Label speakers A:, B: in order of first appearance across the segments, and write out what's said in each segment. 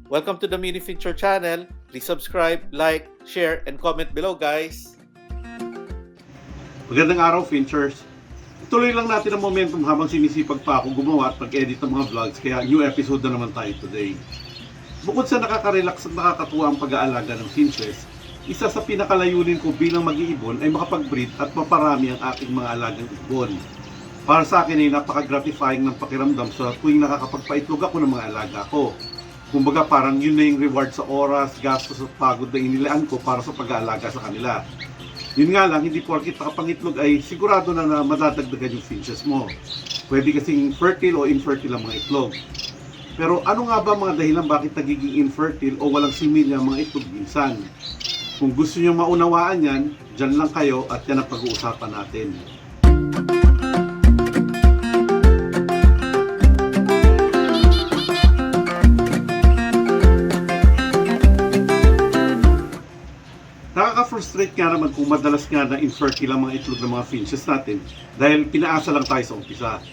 A: Welcome to the Mini Fincher channel. Please subscribe, like, share, and comment below, guys.
B: Magandang araw, Finchers. Tuloy lang natin ang momentum habang sinisipag pa ako gumawa at mag-edit ng mga vlogs, kaya new episode na naman tayo today. Bukod sa nakaka-relax at nakakatuwa ang pag-aalaga ng finches, isa sa pinakalayunin ko bilang mag-iibon ay makapag-breed at maparami ang aking mga alagang ibon. Para sa akin ay napaka-gratifying ng pakiramdam sa tuwing nakakapagpaitlog ako ng mga alaga ko. Kumbaga parang yun na yung reward sa oras, gastos at pagod na inilaan ko para sa pag-aalaga sa kanila. Yun nga lang, hindi porkit nakapangitlog ay sigurado na madadagdagan yung finches mo. Pwede kasing fertile o infertile ang mga itlog. Pero ano nga ba mga dahilan bakit nagiging infertile o walang similya ang mga itlog minsan? Kung gusto nyo maunawaan yan, dyan lang kayo at yan ang pag-uusapan natin. Nakaka-frustrate nga naman kung madalas nga na infertile ang mga itlog ng mga finches natin dahil pinaasa lang tayo sa umpisa.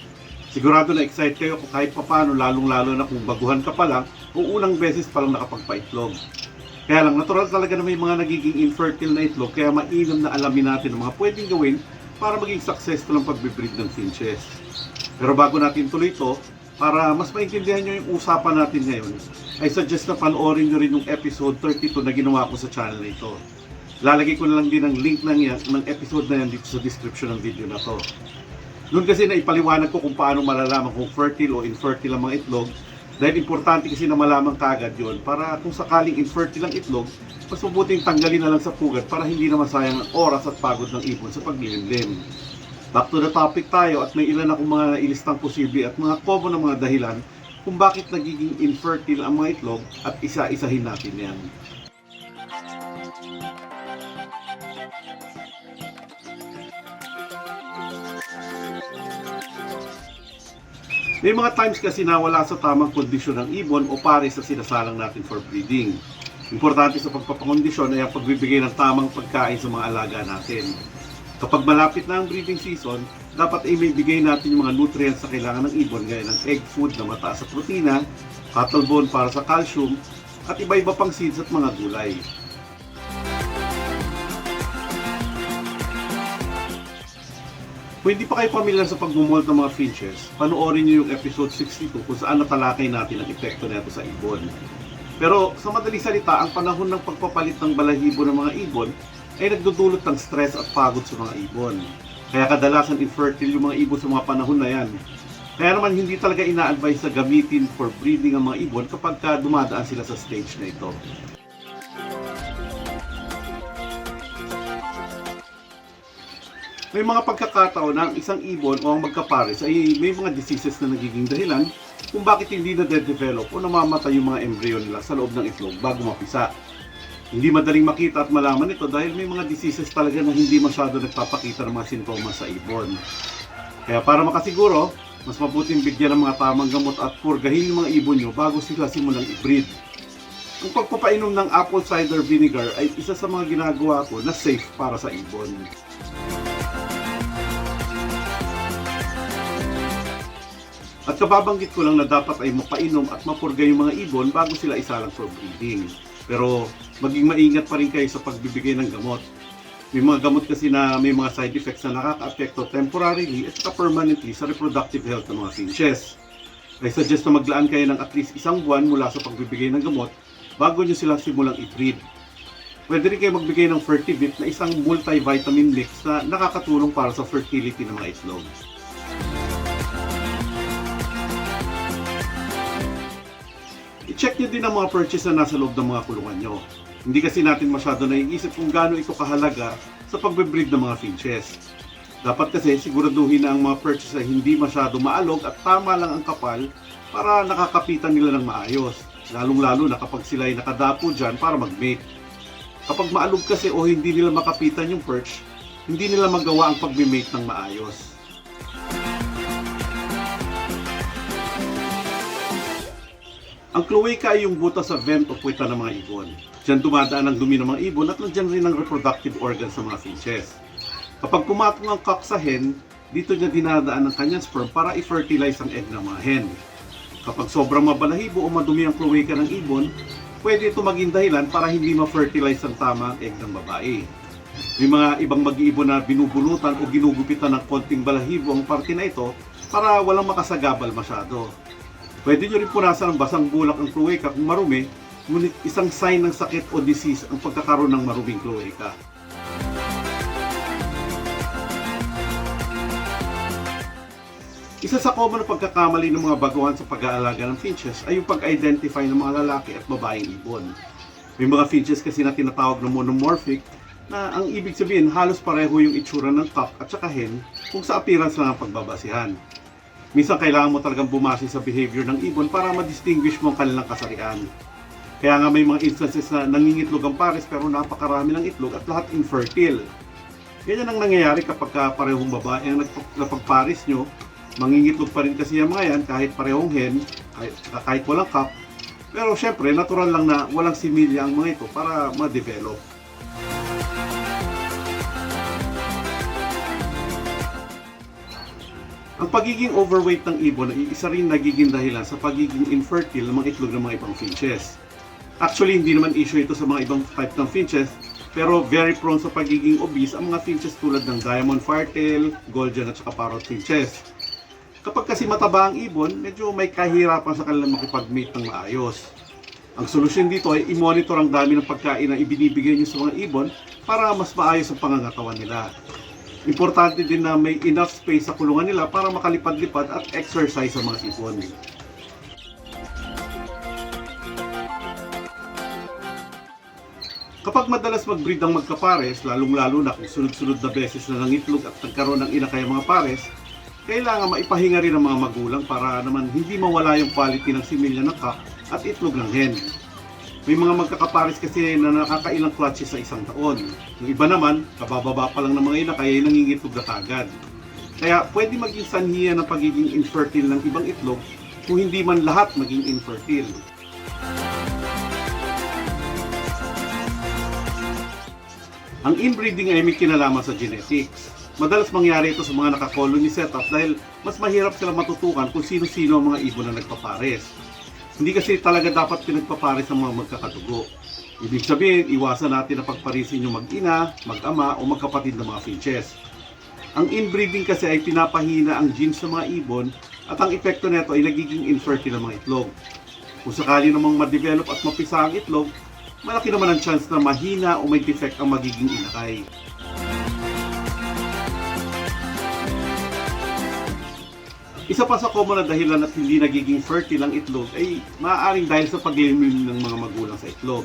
B: Sigurado na excited kayo kung kahit papano, lalong-lalo na kung baguhan ka pa lang o unang beses pa lang nakapagpaitlog. Kaya lang, natural talaga na may mga nagiging infertile na itlog, kaya mainam na alamin natin ang mga pwedeng gawin para maging successful ang pagbe-breed ng finches. Pero bago natin tuloy ito, para mas maintindihan nyo yung usapan natin ngayon, I suggest na panoorin nyo rin yung episode 32 na ginawa ko sa channel na ito. Lalagay ko na lang din ang link ng episode na yan dito sa description ng video na to. Noon kasi na ipaliwanag ko kung paano malalaman kung fertile o infertile ang mga itlog, dahil importante kasi na malaman kaagad yon para kung sakaling infertile ang itlog, mas mabuting tanggalin na lang sa pugad para hindi na masayang ang oras at pagod ng ibon sa paglilimlim. Back to the topic tayo at may ilan akong mga nailistang posible at mga common na mga dahilan kung bakit nagiging infertile ang mga itlog at isa-isahin natin yan. May mga times kasi na wala sa tamang kondisyon ng ibon o pares na sinasalang natin for breeding. Importante sa pagpapakondisyon ay ang pagbibigay ng tamang pagkain sa mga alaga natin. Kapag malapit na ang breeding season, dapat ay may bigay natin yung mga nutrients na kailangan ng ibon gaya ng egg food na mataas sa protina, cattle bone para sa calcium, at iba-iba pang seeds at mga gulay. Kung hindi pa kayo pamilyar sa pagmumold ng mga finches, panoorin nyo yung episode 62 kung saan natalakay natin ang epekto nito sa ibon. Pero sa madaling salita, ang panahon ng pagpapalit ng balahibo ng mga ibon ay nagdudulot ng stress at pagod sa mga ibon. Kaya kadalasan infertile yung mga ibon sa mga panahon na yan. Kaya naman hindi talaga ina-advise na gamitin for breeding ang mga ibon kapag dumadaan sila sa stage na ito. May mga pagkakataon na ang isang ibon o ang magkapares ay may mga diseases na nagiging dahilan kung bakit hindi na-develop o namamatay yung mga embryo nila sa loob ng itlog bago mapisa. Hindi madaling makita at malaman ito dahil may mga diseases talaga na hindi masyado nagpapakita ng mga sintomas sa ibon. Kaya para makasiguro, mas mabuting bigyan ng mga tamang gamot at purgahin yung mga ibon nyo bago sila simulang i-breed. Ang pagpapainom ng apple cider vinegar ay isa sa mga ginagawa ko na safe para sa ibon. At kababanggit ko lang na dapat ay mapainom at mapurga yung mga ibon bago sila isalang for breeding. Pero maging maingat pa rin kayo sa pagbibigay ng gamot. May mga gamot kasi na may mga side effects na nakaka-apekto temporarily at permanently sa reproductive health ng mga finches. I suggest na maglaan kayo ng at least isang buwan mula sa pagbibigay ng gamot bago nyo sila simulang i-breed. Pwede rin kayo magbigay ng Fertivit na isang multivitamin mix na nakakatulong para sa fertility ng mga itlog. I-check nyo din ang mga purchase na nasa loob ng mga kulungan nyo. Hindi kasi natin masyado naiisip kung gaano ito kahalaga sa pagbe-breed ng mga finches. Dapat kasi siguraduhin na ang mga purchase ay hindi masyado maalog at tama lang ang kapal para nakakapitan nila ng maayos. Lalong-lalo na kapag sila ay nakadapo dyan para mag-mate. Kapag maalog kasi o hindi nila makapitan yung perch, hindi nila magawa ang pag-mate ng maayos. Ang cloaca ay yung butas sa vent o puweta ng mga ibon. Diyan dumadaan ang dumi ng mga ibon at nandiyan rin ang reproductive organs ng mga finches. Kapag pumatong ang cock sa hen, dito niya dinadaan ang kanyang sperm para i-fertilize ang egg ng mga hen. Kapag sobrang mabalahibo o madumi ang cloaca ng ibon, pwede ito maging dahilan para hindi ma-fertilize ang tamang egg ng babae. May mga ibang mag-iibon na binubulutan o ginugupitan ng konting balahibo ang parte na ito para walang makasagabal masyado. Pwede nyo rin punasan ng basang bulak ang cloaca kung marumi, ngunit isang sign ng sakit o disease ang pagkakaroon ng maruming cloaca. Isa sa common na pagkakamali ng mga baguhan sa pag-aalaga ng finches ay yung pag-identify ng mga lalaki at babaeng ibon. May mga finches kasi na tinatawag na monomorphic na ang ibig sabihin halos pareho yung itsura ng cock at saka hen kung sa appearance lang ang pagbabasihan. Minsan kailangan mo talagang bumase sa behavior ng ibon para ma-distinguish mo ang kanilang kasarian. Kaya nga may mga instances na nangingitlog ang pares pero napakarami ng itlog at lahat infertile. Ganyan ang nangyayari kapag parehong babae ang napagpares nyo. Mangingitlog pa rin kasi yung mga yan kahit parehong hen, kahit walang cock. Pero syempre, natural lang na walang similya ang mga ito para ma-develop. Ang pagiging overweight ng ibon ay isa rin nagiging dahilan sa pagiging infertile ng mga itlog ng mga ibang finches. Actually, hindi naman issue ito sa mga ibang type ng finches, pero very prone sa pagiging obese ang mga finches tulad ng diamond firetail, Goldgen at saka parrot finches. Kapag kasi mataba ang ibon, medyo may kahirapan sa kanilang makipag-mate ng maayos. Ang solusyon dito ay i-monitor ang dami ng pagkain na ibinibigay nyo sa mga ibon para mas maayos ang pangangatawan nila. Importante din na may enough space sa kulungan nila para makalipad-lipad at exercise sa mga ibon. Kapag madalas mag-breed ang magkapares, lalong-lalo na kung sunod-sunod na beses na nangitlog at nagkaroon ng inakay ang mga pares, kailangan maipahinga rin ang mga magulang para naman hindi mawala yung quality ng similya ng cock at itlog ng hen. May mga magkakapares kasi na nakakailang clutches sa isang taon. Yung iba naman, kabababa pa lang ng mga inakay ay nangingitlog na kagad. Kaya pwede maging sanhiya ng pagiging infertile ng ibang itlog kung hindi man lahat maging infertile. Ang inbreeding ay may kinalaman sa genetics. Madalas mangyari ito sa mga naka-colony setup dahil mas mahirap sila matutukan kung sino-sino ang mga ibon na nagpapares. Hindi kasi talaga dapat pinagpapares ang mga magkakadugo. Ibig sabihin, iwasan natin na pagparisin yung mag-ina, mag-ama o magkapatid ng mga finches. Ang inbreeding kasi ay pinapahina ang genes ng mga ibon at ang epekto nito ay nagiging infertile ang mga itlog. Kung sakali namang ma-develop at mapisa ang itlog, malaki naman ang chance na mahina o may defect ang magiging inakay. Isa pa sa common na dahilan at hindi nagiging fertile ang itlog ay maaaring dahil sa paglimlim ng mga magulang sa itlog.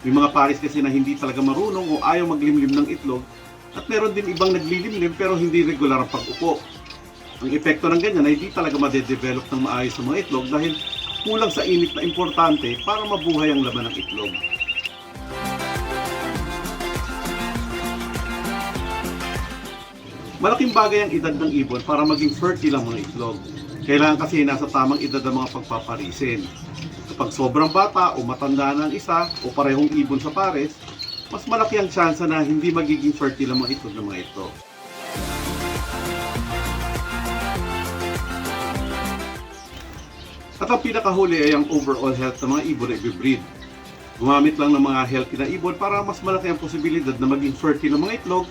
B: May mga pares kasi na hindi talaga marunong o ayaw maglimlim ng itlog at meron din ibang naglilimlim pero hindi regular ang pag-upo. Ang epekto ng ganyan ay hindi talaga madedevelop ng maayos ang mga itlog dahil kulang sa init na importante para mabuhay ang laman ng itlog. Malaking bagay ang edad ng ibon para maging fertile ang mga itlog. Kailangan kasi nasa tamang edad ang mga pagpaparisin. Kapag sobrang bata o matanda na ang isa o parehong ibon sa pares, mas malaki ang tsansa na hindi magiging fertile ang mga itlog ng mga ito. At ang pinakahuli ay ang overall health ng mga ibon na i-breed. Gumamit lang ng mga healthy na ibon para mas malaki ang posibilidad na maging fertile ang mga itlog,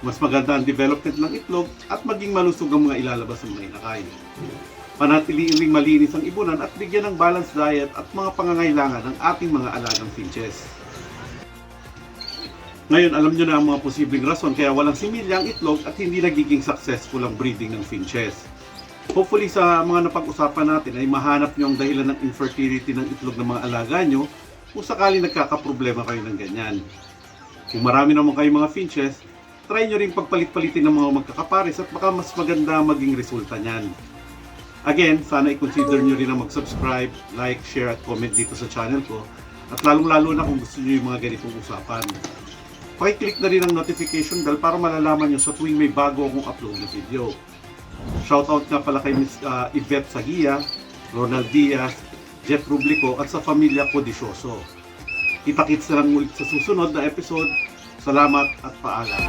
B: mas maganda ang development ng itlog at maging malusog ang mga ilalabas ng mga inakay. Panatiliin ring malinis ang ibunan at bigyan ng balanced diet at mga pangangailangan ng ating mga alagang finches. Ngayon, alam nyo na ang mga posibleng rason kaya walang similya ang itlog at hindi nagiging successful ang breeding ng finches. Hopefully sa mga napag-usapan natin ay mahanap nyo ang dahilan ng infertility ng itlog ng mga alaga nyo kung sakali nagkakaproblema kayo ng ganyan. Kung marami naman kayong mga finches, try nyo rin pagpalit-palitin ng mga magkakapares at baka mas maganda maging resulta niyan. Again, sana i-consider nyo rin na mag-subscribe, like, share at comment dito sa channel ko. At lalong-lalo na kung gusto nyo yung mga ganitong usapan. Paki-click na rin ang notification bell para malalaman nyo sa tuwing may bago akong upload na video. Shoutout nga pala kay Ms. Yvette Sagia, Ronald Diaz, Jeff Rublico at sa pamilya Codicioso. Kita-kits na lang ulit sa susunod na episode. Salamat at paalam.